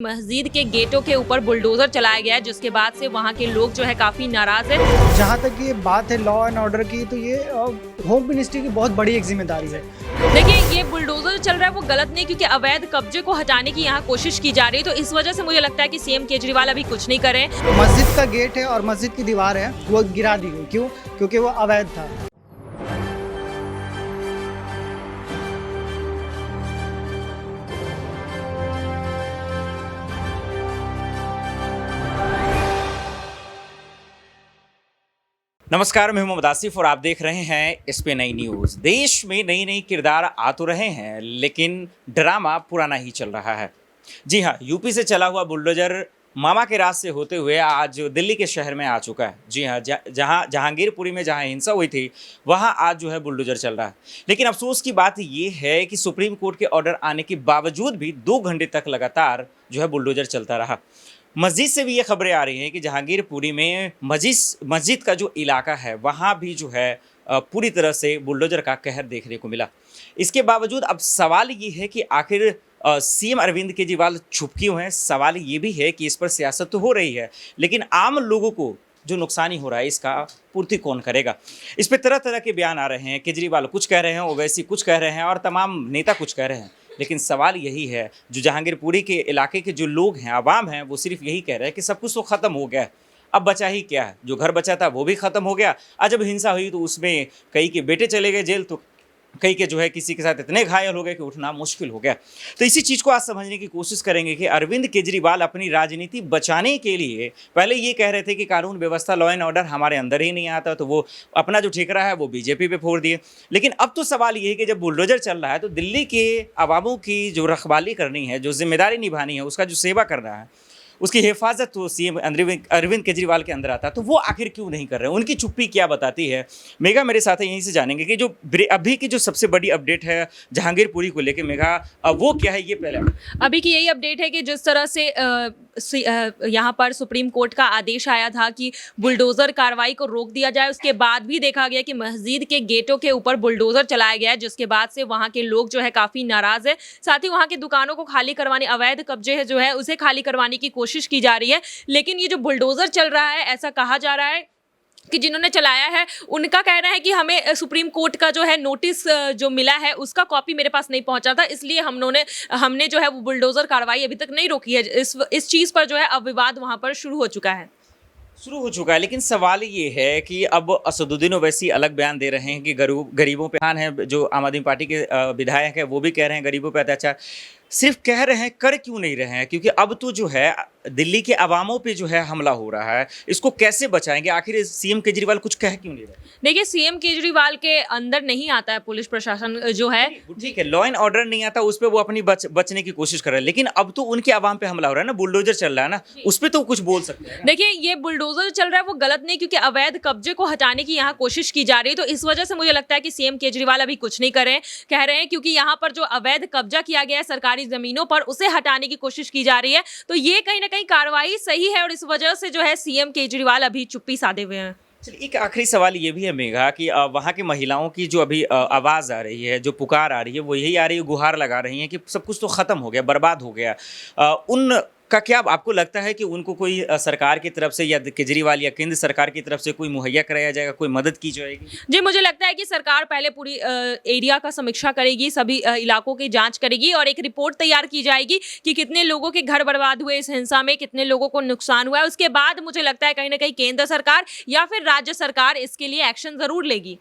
मस्जिद के गेटों के ऊपर बुलडोजर चलाया गया है, जिसके बाद से वहां के लोग जो है काफी नाराज है। जहाँ तक ये बात है लॉ एंड ऑर्डर की, तो ये होम मिनिस्ट्री की बहुत बड़ी एक जिम्मेदारी है। देखिए, ये बुलडोजर चल रहा है वो गलत नहीं, क्योंकि अवैध कब्जे को हटाने की यहाँ कोशिश की जा रही है। तो इस वजह से मुझे लगता है कि सीएम केजरीवाल अभी कुछ नहीं करें। मस्जिद का गेट है और मस्जिद की दीवार है, वो गिरा दी गई। क्यों? क्योंकि वो अवैध था। नमस्कार, मैं मोहम्मद आसिफ और आप देख रहे हैं इस पे नई न्यूज़। देश में नई नई किरदार आ तो रहे हैं, लेकिन ड्रामा पुराना ही चल रहा है। जी हाँ, यूपी से चला हुआ बुलडोजर मामा के राज से होते हुए आज दिल्ली के शहर में आ चुका है। जी हाँ, जहाँ जहांगीरपुरी में जहाँ हिंसा हुई थी, वहाँ आज जो है बुलडोजर चल रहा है। लेकिन अफसोस की बात ये है कि सुप्रीम कोर्ट के ऑर्डर आने के बावजूद भी 2 घंटे तक लगातार जो है बुलडोजर चलता रहा। मस्जिद से भी ये खबरें आ रही हैं कि जहांगीरपुरी में मस्जिद का जो इलाका है, वहाँ भी जो है पूरी तरह से बुलडोजर का कहर देखने को मिला। इसके बावजूद अब सवाल ये है कि आखिर सीएम अरविंद केजरीवाल चुप क्यों हैं। सवाल ये भी है कि इस पर सियासत तो हो रही है, लेकिन आम लोगों को जो नुकसानी हो रहा है, इसका पूर्ति कौन करेगा। इस पे तरह तरह के बयान आ रहे हैं। केजरीवाल कुछ कह रहे हैं, ओवैसी कुछ कह रहे हैं और तमाम नेता कुछ कह रहे हैं। लेकिन सवाल यही है, जो जहांगीरपुरी के इलाके के जो लोग हैं, आवाम हैं, वो सिर्फ यही कह रहे हैं कि सब कुछ तो ख़त्म हो गया है, अब बचा ही क्या है। जो घर बचा था वो भी ख़त्म हो गया। आज जब हिंसा हुई तो उसमें कई के बेटे चले गए जेल, तो कई के जो है किसी के साथ इतने घायल हो गए कि उठना मुश्किल हो गया। तो इसी चीज़ को आज समझने की कोशिश करेंगे कि अरविंद केजरीवाल अपनी राजनीति बचाने के लिए पहले ये कह रहे थे कि कानून व्यवस्था, लॉ एंड ऑर्डर हमारे अंदर ही नहीं आता, तो वो अपना जो ठेकरा है वो बीजेपी पे फोड़ दिए। लेकिन अब तो सवाल ये है कि जब बुलडोजर चल रहा है तो दिल्ली के आवामों की जो रखवाली करनी है, जो जिम्मेदारी निभानी है, उसका जो सेवा करना है, उसकी हिफाजत तो सीएम अरविंद केजरीवाल के अंदर आता है। तो वो आखिर क्यों नहीं कर रहे हैं, उनकी चुप्पी क्या बताती है। मेघा मेरे साथ है, यहीं से जानेंगे कि जो अभी की जो सबसे बड़ी अपडेट है जहांगीरपुरी को लेकर। मेघा, वो क्या है ये पहले? अभी की यही अपडेट है कि जिस तरह से यहाँ पर सुप्रीम कोर्ट का आदेश आया था कि बुलडोजर कार्रवाई को रोक दिया जाए, उसके बाद भी देखा गया कि मस्जिद के गेटों के ऊपर बुलडोजर चलाया गया है, जिसके बाद से वहाँ के लोग जो है काफ़ी नाराज है। साथ ही वहाँ की दुकानों को खाली करवाने, अवैध कब्जे है जो है उसे खाली करवाने की कोशिश की जा रही है। लेकिन ये जो बुलडोजर चल रहा है, ऐसा कहा जा रहा है कि जिन्होंने चलाया है उनका कहना है कि हमें सुप्रीम कोर्ट का जो है नोटिस जो मिला है उसका कॉपी मेरे पास नहीं पहुंचा था, इसलिए हमने जो है वो बुलडोजर कार्रवाई अभी तक नहीं रोकी है। इस चीज़ पर जो है अब विवाद वहां पर शुरू हो चुका है। लेकिन सवाल ये है कि अब असदुद्दीन ओवैसी अलग बयान दे रहे हैं कि गरीबों पे है। जो आम आदमी पार्टी के विधायक है वो भी कह रहे हैं गरीबों पे अत्याचार। सिर्फ कह रहे हैं, कर क्यों नहीं रहे हैं? क्योंकि अब तो जो है दिल्ली के अवामों पे जो है हमला हो रहा है, इसको कैसे बचाएंगे? आखिर सीएम केजरीवाल कुछ कह क्यों नहीं रहे? देखिए, सीएम केजरीवाल के अंदर नहीं आता है पुलिस प्रशासन जो है। ठीक है, लॉ एंड ऑर्डर नहीं आता, उस पर वो अपनी बचने की कोशिश कर रहे हैं। लेकिन अब तो उनके अवाम पे हमला हो रहा है ना, बुलडोजर चल रहा है ना, उस पर तो कुछ बोल सकते हैं। देखिए, ये बुलडोजर चल रहा है वो गलत नहीं, क्योंकि अवैध कब्जे को हटाने की यहाँ कोशिश की जा रही है। तो इस वजह से मुझे लगता है कि सीएम केजरीवाल अभी कुछ नहीं कह रहे हैं, क्योंकि यहाँ पर जो अवैध कब्जा किया गया है सरकारी जमीनों पर, उसे हटाने की कोशिश की जा रही है। तो ये कहीं ना कहीं कार्रवाई सही है और इस वजह से जो है सीएम केजरीवाल अभी चुप्पी साधे हुए हैं। चलिए, एक आखिरी सवाल ये भी है मेघा कि वहाँ की महिलाओं की जो अभी आवाज़ आ रही है, जो पुकार आ रही है, वो यही आ रही है, गुहार लगा रही हैं कि सब कुछ तो ख़त्म हो गया, बर्बाद हो गया। उनका क्या आपको लगता है कि उनको कोई सरकार की तरफ से या केजरीवाल या केंद्र सरकार की तरफ से कोई मुहैया कराया जाएगा, कोई मदद की जाएगी? जी, मुझे लगता है कि सरकार पहले पूरी एरिया का समीक्षा करेगी, सभी इलाकों की जांच करेगी और एक रिपोर्ट तैयार की जाएगी कि कितने लोगों के घर बर्बाद हुए इस हिंसा में, कितने लोगों को नुकसान हुआ है। उसके बाद मुझे लगता है कहीं ना कहीं केंद्र सरकार या फिर राज्य सरकार इसके लिए एक्शन जरूर लेगी।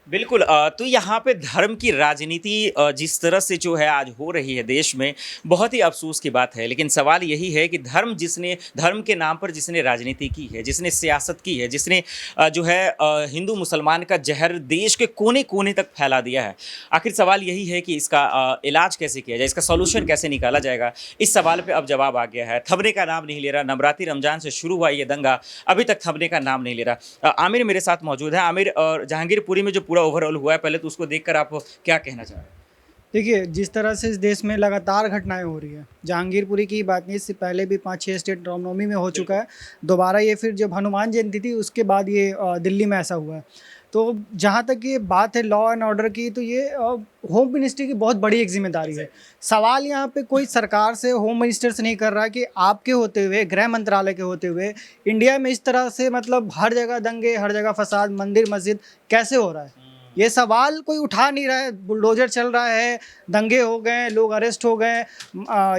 बिल्कुल। तो यहाँ पे धर्म की राजनीति जिस तरह से जो है आज हो रही है देश में, बहुत ही अफसोस की बात है। लेकिन सवाल यही है कि धर्म के नाम पर जिसने राजनीति की है, जिसने सियासत की है, जिसने जो है हिंदू मुसलमान का जहर देश के कोने कोने तक फैला दिया है, आखिर सवाल यही है कि इसका इलाज कैसे किया जाए, इसका सॉल्यूशन कैसे निकाला जाएगा। इस सवाल पर अब जवाब आ गया है। थमने का नाम नहीं ले रहा। नवरात्रि रमजान से शुरू हुआ ये दंगा अभी तक थमने का नाम नहीं ले रहा। आमिर मेरे साथ मौजूद है। आमिर, और जहांगीरपुरी में जो पूरा ओवरऑल हुआ है, पहले तो उसको देखकर आप क्या कहना चाह रहे हैं? देखिए, जिस तरह से इस देश में लगातार घटनाएं हो रही है, जहांगीरपुरी की बात नहीं, इससे पहले भी 5-6 स्टेट रामनवमी में हो चुका है। दोबारा ये फिर जब हनुमान जयंती थी उसके बाद ये दिल्ली में ऐसा हुआ है। तो जहाँ तक ये बात है लॉ एंड ऑर्डर की, तो ये होम मिनिस्ट्री की बहुत बड़ी एक जिम्मेदारी है। सवाल यहाँ पे कोई सरकार से, होम मिनिस्टर से नहीं कर रहा कि आपके होते हुए, गृह मंत्रालय के होते हुए इंडिया में इस तरह से मतलब हर जगह दंगे, हर जगह फसाद, मंदिर मस्जिद कैसे हो रहा है, ये सवाल कोई उठा नहीं रहा है। बुलडोजर चल रहा है, दंगे हो गए, लोग अरेस्ट हो गए,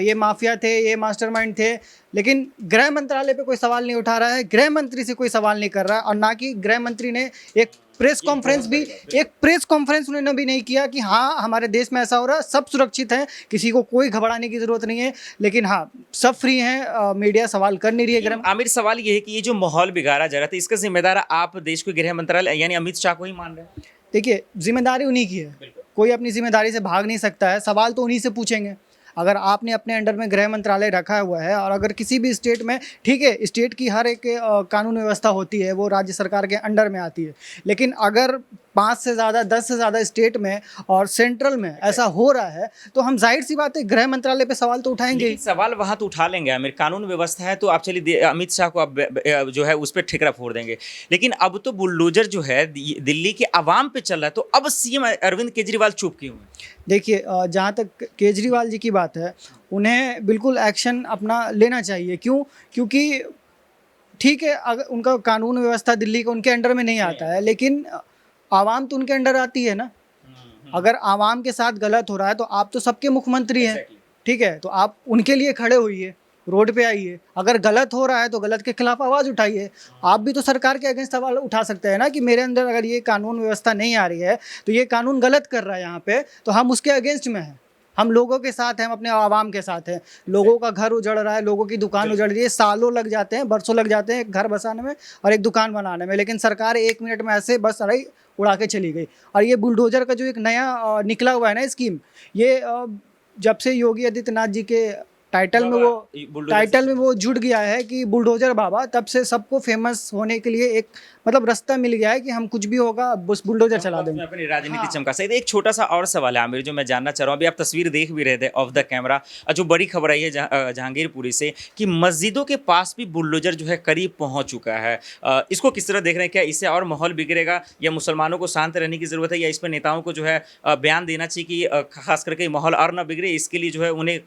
ये माफिया थे, ये मास्टरमाइंड थे, लेकिन गृह मंत्रालय पे कोई सवाल नहीं उठा रहा है, गृह मंत्री से कोई सवाल नहीं कर रहा है। और ना कि गृह मंत्री ने एक प्रेस कॉन्फ्रेंस उन्होंने भी नहीं किया कि हाँ हमारे देश में ऐसा हो रहा है, सब सुरक्षित हैं, किसी को कोई घबराने की ज़रूरत नहीं है। लेकिन हाँ, सब फ्री हैं, मीडिया सवाल कर नहीं रही है। गृह आमिर, सवाल ये है कि ये जो माहौल बिगाड़ा जा रहा था, इसका जिम्मेदार आप देश के गृह मंत्रालय यानी अमित शाह को ही मान रहे हैं? देखिए, जिम्मेदारी उन्हीं की है, कोई अपनी जिम्मेदारी से भाग नहीं सकता है, सवाल तो उन्हीं से पूछेंगे। अगर आपने अपने अंडर में गृह मंत्रालय रखा हुआ है और अगर किसी भी स्टेट में, ठीक है, स्टेट की हर एक कानून व्यवस्था होती है, वो राज्य सरकार के अंडर में आती है, लेकिन अगर 5 से ज़्यादा, 10 से ज़्यादा स्टेट में और सेंट्रल में ऐसा हो रहा है, तो हम जाहिर सी बात है गृह मंत्रालय पे सवाल तो उठाएंगे ही। सवाल वहां तो उठा लेंगे आमिर, कानून व्यवस्था है तो आप चलिए अमित शाह को आप जो है उस पर ठिकरा फोड़ देंगे, लेकिन अब तो बुलडोजर जो है दिल्ली के आवाम पे चल रहा है, तो अब सीएम अरविंद केजरीवाल चुप क्यों है? देखिए, जहाँ तक केजरीवाल जी की बात है, उन्हें बिल्कुल एक्शन अपना लेना चाहिए। क्यों? क्योंकि ठीक है, अगर उनका कानून व्यवस्था दिल्ली का उनके अंडर में नहीं आता है, लेकिन आवाम तो उनके अंडर आती है ना। अगर आवाम के साथ गलत हो रहा है तो आप तो सबके मुख्यमंत्री हैं, ठीक है, तो आप उनके लिए खड़े होइए, रोड पे आइए। अगर गलत हो रहा है तो गलत के खिलाफ आवाज़ उठाइए। आप भी तो सरकार के अगेंस्ट सवाल उठा सकते हैं ना कि मेरे अंदर अगर ये कानून व्यवस्था नहीं आ रही है तो ये कानून गलत कर रहा है यहाँ पे, तो हम उसके अगेंस्ट में हैं, हम लोगों के साथ हैं, हम अपने आवाम के साथ हैं। लोगों का घर उजड़ रहा है, लोगों की दुकान उजड़ रही है, सालों लग जाते हैं, बरसों लग जाते हैं एक घर बसाने में और एक दुकान बनाने में, लेकिन सरकार 1 मिनट में ऐसे बस अरे उड़ा के चली गई। और ये बुलडोजर का जो एक नया निकला हुआ है ना स्कीम, ये जब से योगी आदित्यनाथ जी के टाइटल में वो जुड़ गया है कि बुलडोजर बाबा, तब से सबको फेमस होने के लिए एक मतलब रास्ता मिल गया है कि हम कुछ भी होगा बस बुलडोजर चला देंगे, अपनी राजनीति चमका सकते। एक छोटा सा और सवाल है आमिर जो मैं जानना चाह रहा हूँ, अभी आप तस्वीर देख भी रहे थे ऑफ द कैमरा, जो बड़ी खबर आई है जहांगीरपुरी से कि मस्जिदों के पास भी बुलडोजर जो है करीब पहुंच चुका है। इसको किस तरह देख रहे हैं? क्या इससे और माहौल बिगड़ेगा या मुसलमानों को शांत रहने की ज़रूरत है, या इस पर नेताओं को जो है बयान देना चाहिए कि खास करके माहौल और न बिगड़े, इसके लिए जो है उन्हें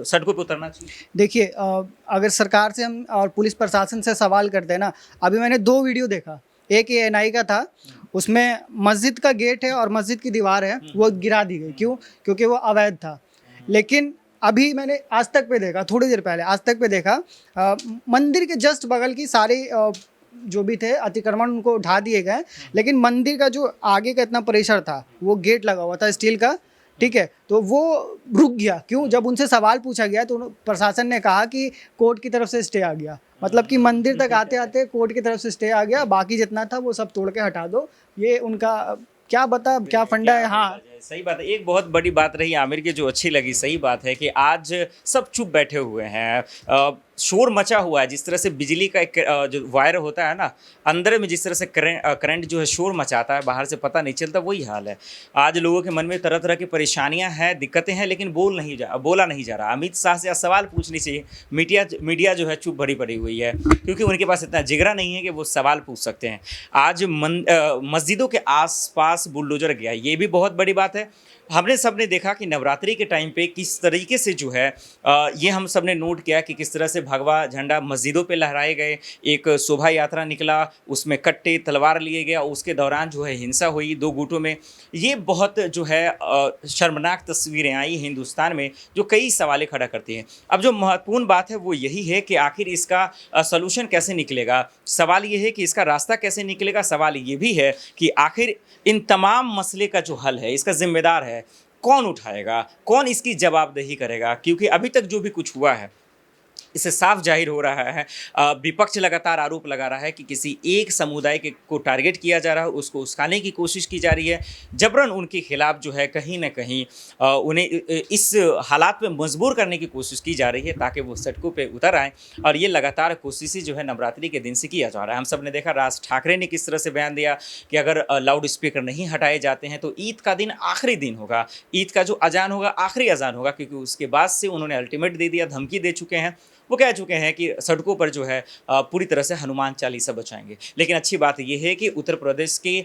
सड़कों पर उतरना चाहिए? देखिए, अगर सरकार से हम और पुलिस प्रशासन से सवाल करते हैं ना, अभी मैंने 2 वीडियो देखा, एक एएनआई का था, उसमें मस्जिद का गेट है और मस्जिद की दीवार है वो गिरा दी गई। क्यों? क्योंकि वो अवैध था। लेकिन अभी मैंने आज तक पे देखा, थोड़ी देर पहले आज तक पे देखा, मंदिर के जस्ट बगल की सारी जो भी थे अतिक्रमण उनको उठा दिए गए, लेकिन मंदिर का जो आगे का इतना परिसर था, वो गेट लगा हुआ था स्टील का, ठीक है, तो वो रुक गया। क्यों? जब उनसे सवाल पूछा गया तो प्रशासन ने कहा कि कोर्ट की तरफ से स्टे आ गया, मतलब कि मंदिर तक आते आते कोर्ट की तरफ से स्टे आ गया, बाकी जितना था वो सब तोड़ के हटा दो। ये उनका क्या फंडा है। हाँ, सही बात है। एक बहुत बड़ी बात रही आमिर की जो अच्छी लगी, सही बात है कि आज सब चुप बैठे हुए हैं। शोर मचा हुआ है, जिस तरह से बिजली का एक जो वायर होता है ना, अंदर में जिस तरह से करंट जो है शोर मचाता है, बाहर से पता नहीं चलता, वही हाल है। आज लोगों के मन में तरह तरह की परेशानियां हैं, दिक्कतें हैं, लेकिन बोला नहीं जा रहा। अमित शाह से सवाल पूछनी चाहिए, मीडिया जो है चुप भरी पड़ी हुई है, क्योंकि उनके पास इतना जिगरा नहीं है कि वो सवाल पूछ सकते हैं। आज मस्जिदों के आसपास बुलडोजर गया, ये भी बहुत बड़ी बात है। हमने सबने देखा कि नवरात्रि के टाइम पे किस तरीके से जो है ये हम सबने नोट किया कि किस तरह से भगवा झंडा मस्जिदों पे लहराए गए, एक शोभा यात्रा निकला, उसमें कट्टे तलवार लिए गया, उसके दौरान जो है हिंसा हुई 2 गुटों में। ये बहुत जो है शर्मनाक तस्वीरें आई हिंदुस्तान में, जो कई सवालें खड़ा करती हैं। अब जो महत्वपूर्ण बात है वो यही है कि आखिर इसका सलूशन कैसे निकलेगा। सवाल ये है कि इसका रास्ता कैसे निकलेगा। सवाल ये भी है कि आखिर इन तमाम मसले का जो हल है, इसका जिम्मेदार है कौन उठाएगा, कौन इसकी जवाबदेही करेगा। क्योंकि अभी तक जो भी कुछ हुआ है इससे साफ जाहिर हो रहा है, विपक्ष लगातार आरोप लगा रहा है कि किसी एक समुदाय को टारगेट किया जा रहा है, उसको उस्काने की कोशिश की जा रही है, जबरन उनके खिलाफ जो है कहीं ना कहीं उन्हें इस हालात में मजबूर करने की कोशिश की जा रही है ताकि वो सड़कों पे उतर आएँ। और ये लगातार कोशिशें जो है नवरात्रि के दिन से किया जा रहा है। हम सब ने देखा राज ठाकरे ने किस तरह से बयान दिया कि अगर लाउड स्पीकर नहीं हटाए जाते हैं तो ईद का दिन आखिरी दिन होगा, ईद का जो अजान होगा आखिरी अजान होगा, क्योंकि उसके बाद से उन्होंने अल्टीमेट दे दिया, धमकी दे चुके हैं। वो कह चुके हैं कि सड़कों पर जो है पूरी तरह से हनुमान चालीसा बचाएंगे। लेकिन अच्छी बात यह है कि उत्तर प्रदेश के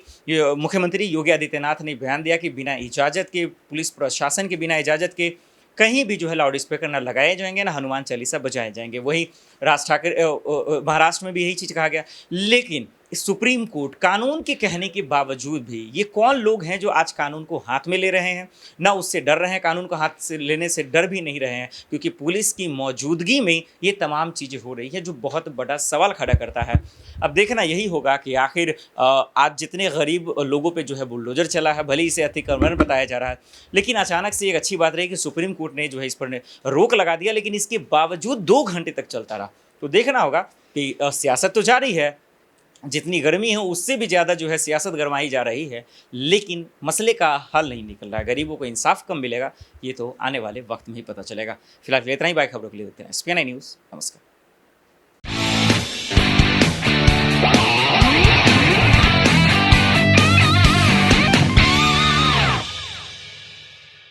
मुख्यमंत्री योगी आदित्यनाथ ने बयान दिया कि बिना इजाज़त के, पुलिस प्रशासन के बिना इजाज़त के कहीं भी जो है लाउड स्पीकर ना लगाए जाएंगे ना हनुमान चालीसा बजाए जाएंगे। वही राज ठाकरे महाराष्ट्र में भी यही चीज़ कहा गया। लेकिन सुप्रीम कोर्ट कानून के कहने के बावजूद भी ये कौन लोग हैं जो आज कानून को हाथ में ले रहे हैं, ना उससे डर रहे हैं, कानून को हाथ से लेने से डर भी नहीं रहे हैं, क्योंकि पुलिस की मौजूदगी में ये तमाम चीज़ें हो रही है जो बहुत बड़ा सवाल खड़ा करता है। अब देखना यही होगा कि आखिर आज जितने गरीब लोगों पे जो है बुलडोजर चला है, भले इसे अतिक्रमण बताया जा रहा है, लेकिन अचानक से एक अच्छी बात रही कि सुप्रीम कोर्ट ने जो है इस पर रोक लगा दिया, लेकिन इसके बावजूद 2 घंटे तक चलता रहा। तो देखना होगा कि सियासत तो जारी है, जितनी गर्मी है उससे भी ज़्यादा जो है सियासत गरमाई जा रही है, लेकिन मसले का हल नहीं निकल रहा है। गरीबों को इंसाफ कब मिलेगा ये तो आने वाले वक्त में ही पता चलेगा। फिलहाल इतना ही, बाय खबरों के लिए देखते हैं SPN न्यूज़। नमस्कार।